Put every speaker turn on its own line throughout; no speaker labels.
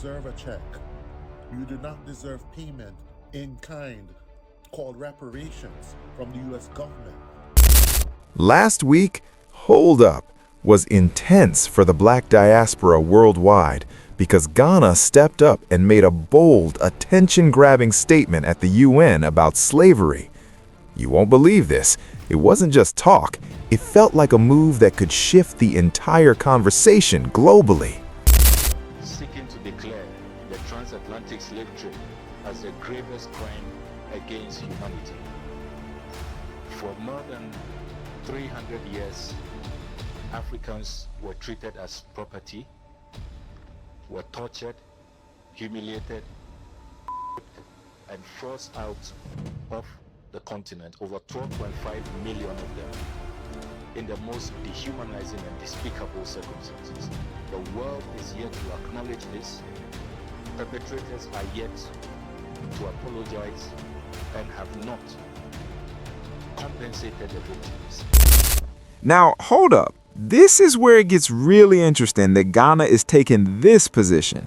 deserve a check. You do not deserve payment in kind, called reparations, from the U.S. government.
Last week, hold up, was intense for the black diaspora worldwide because Ghana stepped up and made a bold, attention-grabbing statement at the UN about slavery. You won't believe this. It wasn't just talk. It felt like a move that could shift the entire conversation globally.
Seeking to declare the transatlantic slave trade as the gravest crime against humanity. For more than 300 years, Africans were treated as property, were tortured, humiliated, and forced out of the continent, over 12.5 million of them, in the most dehumanizing and despicable circumstances. The world is yet to acknowledge this. Perpetrators are yet to apologize and have not compensated the victims.
Now, hold up. This is where it gets really interesting that Ghana is taking this position.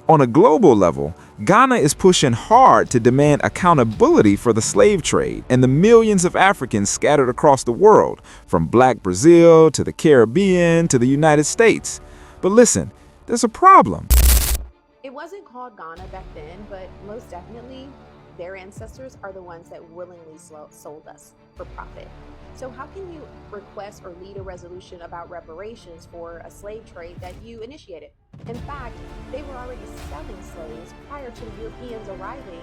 On a global level, Ghana is pushing hard to demand accountability for the slave trade and the millions of Africans scattered across the world, from Black Brazil to the Caribbean to the United States. But listen, there's a problem.
It wasn't called Ghana back then, but most definitely their ancestors are the ones that willingly sold us for profit. So how can you request or lead a resolution about reparations for a slave trade that you initiated? In fact, they were already selling slaves prior to the Europeans arriving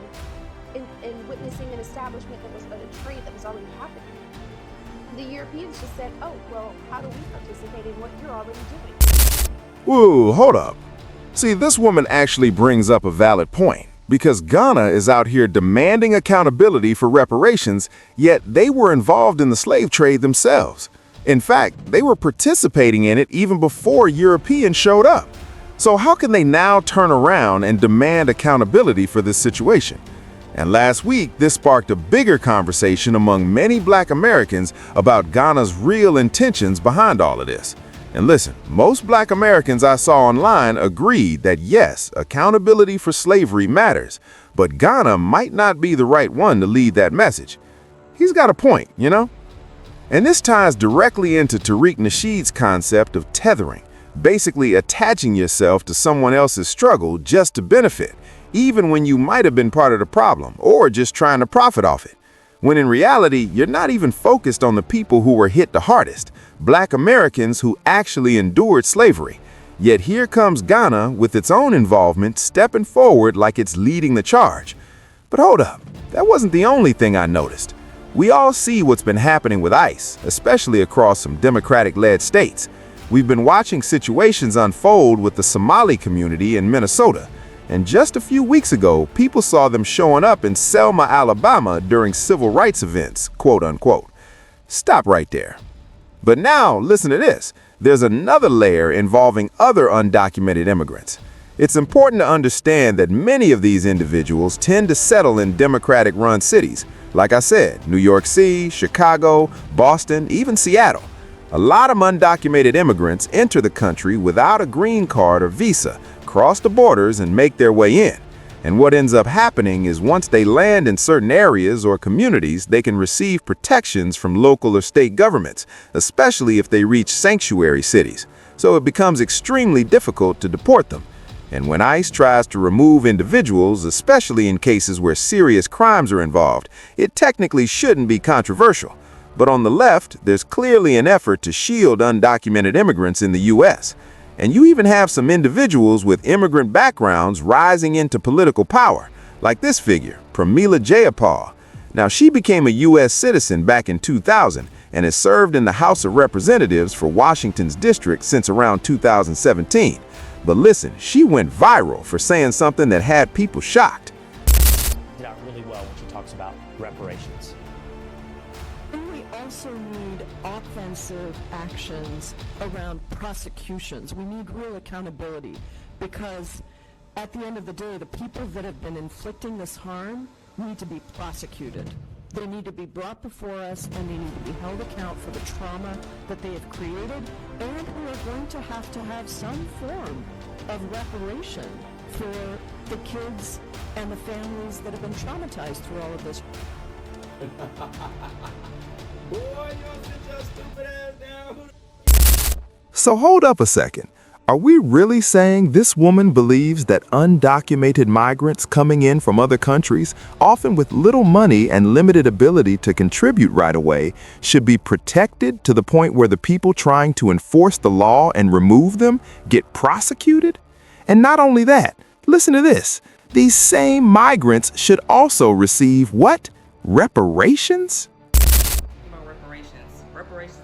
and witnessing an establishment that was a trade that was already happening. The Europeans just said, oh, well, how do we participate in what you're already doing?
Whoa, hold up. See, this woman actually brings up a valid point. Because Ghana is out here demanding accountability for reparations, yet they were involved in the slave trade themselves. In fact, they were participating in it even before Europeans showed up. So how can they now turn around and demand accountability for this situation? And last week, this sparked a bigger conversation among many Black Americans about Ghana's real intentions behind all of this. And listen, most Black Americans I saw online agreed that yes, accountability for slavery matters, but Ghana might not be the right one to lead that message. He's got a point, you know? And this ties directly into Tariq Nasheed's concept of tethering, basically attaching yourself to someone else's struggle just to benefit, even when you might have been part of the problem or just trying to profit off it. When in reality, you're not even focused on the people who were hit the hardest, Black Americans who actually endured slavery. Yet here comes Ghana with its own involvement, stepping forward like it's leading the charge. But hold up, that wasn't the only thing I noticed. We all see what's been happening with ICE, especially across some Democratic-led states. We've been watching situations unfold with the Somali community in Minnesota. And just a few weeks ago, people saw them showing up in Selma, Alabama during civil rights events, quote unquote. Stop right there. But now, listen to this. There's another layer involving other undocumented immigrants. It's important to understand that many of these individuals tend to settle in Democratic-run cities. Like I said, New York City, Chicago, Boston, even Seattle. A lot of undocumented immigrants enter the country without a green card or visa, cross the borders and make their way in. And what ends up happening is once they land in certain areas or communities, they can receive protections from local or state governments, especially if they reach sanctuary cities. So it becomes extremely difficult to deport them. And when ICE tries to remove individuals, especially in cases where serious crimes are involved, it technically shouldn't be controversial. But on the left, there's clearly an effort to shield undocumented immigrants in the U.S. And you even have some individuals with immigrant backgrounds rising into political power, like this figure, Pramila Jayapal. Now, she became a U.S. citizen back in 2000 and has served in the House of Representatives for Washington's district since around 2017. But listen, she went viral for saying something that had people shocked.
Out really well when she talks about reparations.
And we also need offensive actions around prosecutions. We need real accountability because at the end of the day, the people that have been inflicting this harm need to be prosecuted. They need to be brought before us and they need to be held account for the trauma that they have created and we are going to have some form of reparation for the kids and the families that have been traumatized through all of this.
Boy, y'all sit your stupid ass down.
So hold up a second. Are we really saying this woman believes that undocumented migrants coming in from other countries, often with little money and limited ability to contribute right away, should be protected to the point where the people trying to enforce the law and remove them get prosecuted? And not only that, listen to this. These same migrants should also receive what? Reparations?
About reparations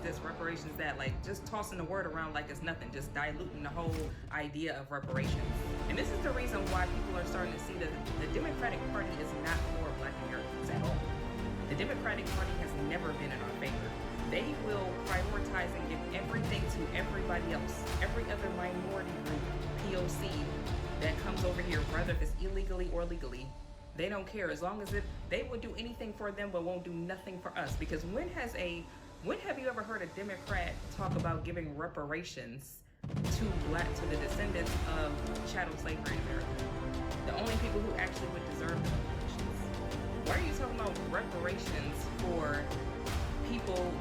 this, reparations that, like just tossing the word around like it's nothing, just diluting the whole idea of reparations. And this is the reason why people are starting to see that the Democratic Party is not for Black Americans at all. The Democratic Party has never been in our favor. They will prioritize and give everything to everybody else, every other minority group, POC, that comes over here, whether if it's illegally or legally. They don't care, as long as they will do anything for them but won't do nothing for us. Because when have you ever heard a Democrat talk about giving reparations to the descendants of chattel slavery in America? The only people who actually would deserve the reparations. Why are you talking about reparations for people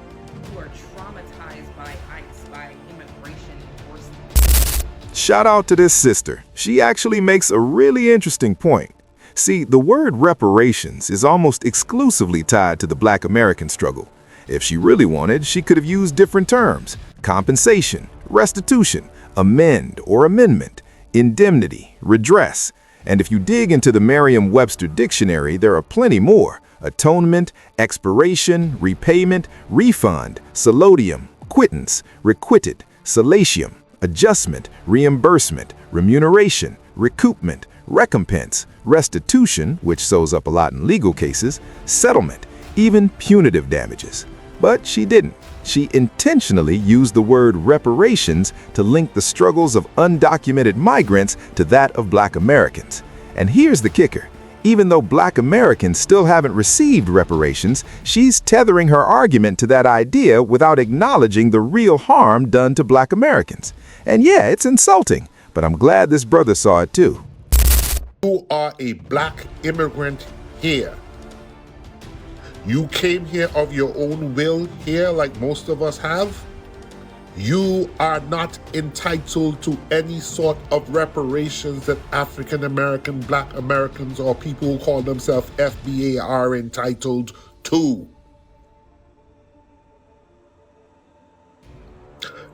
who are traumatized by ICE, by immigration enforcement?
Shout out to this sister. She actually makes a really interesting point. See, the word reparations is almost exclusively tied to the Black American struggle. If she really wanted, she could have used different terms: compensation, restitution, amend or amendment, indemnity, redress. And if you dig into the Merriam-Webster dictionary, there are plenty more: atonement, expiration, repayment, refund, solodium, quittance, requited, solatium, adjustment, reimbursement, remuneration, recoupment, recompense, restitution, which shows up a lot in legal cases, settlement, even punitive damages. But she didn't. She intentionally used the word reparations to link the struggles of undocumented migrants to that of Black Americans. And here's the kicker. Even though Black Americans still haven't received reparations, she's tethering her argument to that idea without acknowledging the real harm done to Black Americans. And yeah, it's insulting, but I'm glad this brother saw it too.
You are a Black immigrant here. You came here of your own will here, like most of us have. You are not entitled to any sort of reparations that African American, Black Americans, or people who call themselves FBA are entitled to.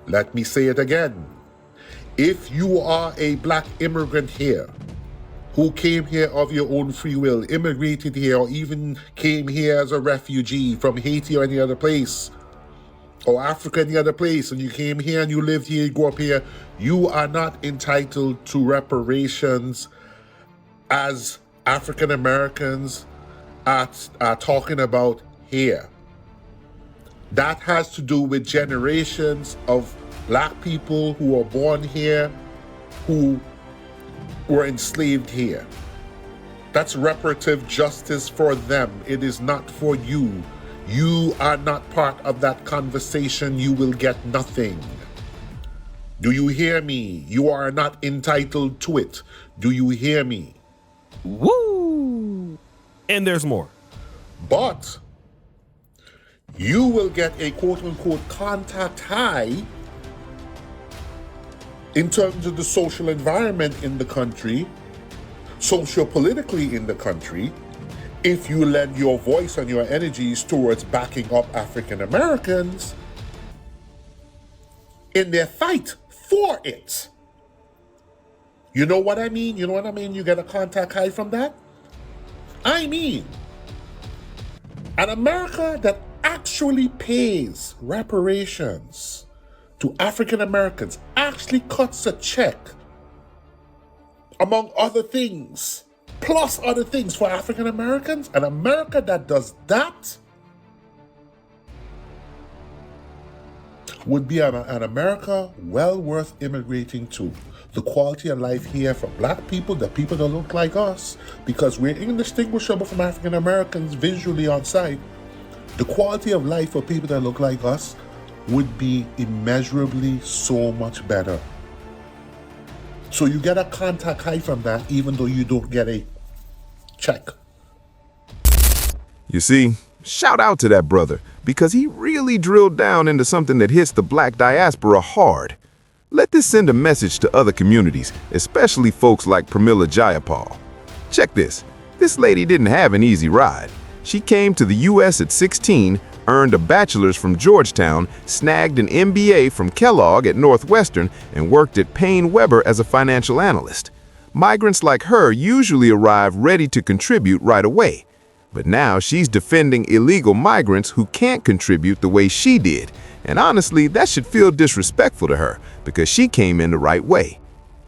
Let me say it again. If you are a Black immigrant here, who came here of your own free will, immigrated here, or even came here as a refugee from Haiti or any other place, or Africa, any other place, and you came here and you lived here, you grew up here, you are not entitled to reparations as African Americans are talking about here. That has to do with generations of Black people who were born here, who were enslaved here. That's reparative justice for them. It is not for you. You are not part of that conversation. You will get nothing. Do you hear me? You are not entitled to it. Do you hear me?
Woo! And there's more.
But you will get a quote-unquote contact high in terms of the social environment in the country, socio-politically in the country, if you lend your voice and your energies towards backing up African Americans in their fight for it. You know what I mean? You know what I mean? You get a contact high from that? I mean, an America that actually pays reparations to African Americans, actually cuts a check, among other things, plus other things for African Americans, an America that does that would be an America well worth immigrating to. The quality of life here for Black people, the people that look like us, because we're indistinguishable from African Americans visually on sight, the quality of life for people that look like us would be immeasurably so much better. So you get a contact high from that even though you don't get a check.
You see, shout out to that brother because he really drilled down into something that hits the black diaspora hard. Let this send a message to other communities, especially folks like Pramila Jayapal. Check this. This lady didn't have an easy ride. She came to the U.S. at 16, earned a bachelor's from Georgetown, snagged an MBA from Kellogg at Northwestern, and worked at Payne Weber as a financial analyst. Migrants like her usually arrive ready to contribute right away. But now she's defending illegal migrants who can't contribute the way she did. And honestly, that should feel disrespectful to her because she came in the right way.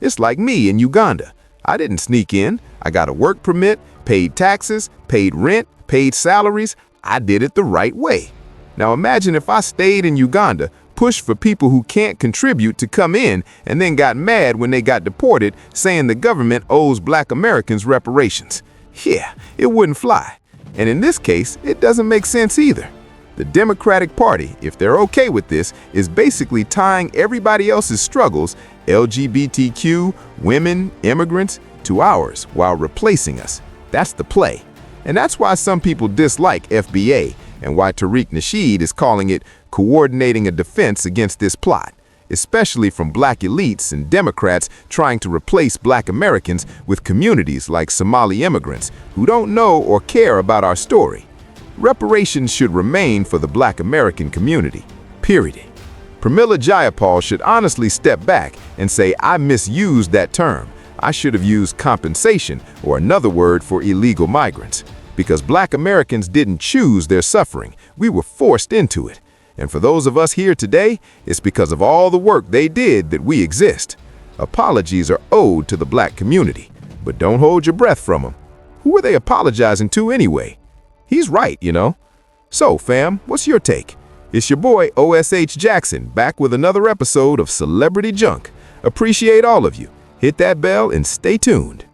It's like me in Uganda. I didn't sneak in. I got a work permit, paid taxes, paid rent, paid salaries. I did it the right way. Now imagine if I stayed in Uganda, pushed for people who can't contribute to come in, and then got mad when they got deported, saying the government owes black Americans reparations. Yeah, it wouldn't fly. And in this case, it doesn't make sense either. The Democratic Party, if they're okay with this, is basically tying everybody else's struggles, LGBTQ, women, immigrants, to ours while replacing us. That's the play. And that's why some people dislike FBA and why Tariq Nasheed is calling it coordinating a defense against this plot, especially from black elites and Democrats trying to replace black Americans with communities like Somali immigrants who don't know or care about our story. Reparations should remain for the black American community, period. Pramila Jayapal should honestly step back and say, I misused that term. I should have used compensation or another word for illegal migrants. Because black Americans didn't choose their suffering. We were forced into it. And for those of us here today, it's because of all the work they did that we exist. Apologies are owed to the black community, but don't hold your breath from them. Who are they apologizing to anyway? He's right, you know. So, fam, what's your take? It's your boy, OSH Jackson, back with another episode of Celebrity Junk. Appreciate all of you. Hit that bell and stay tuned.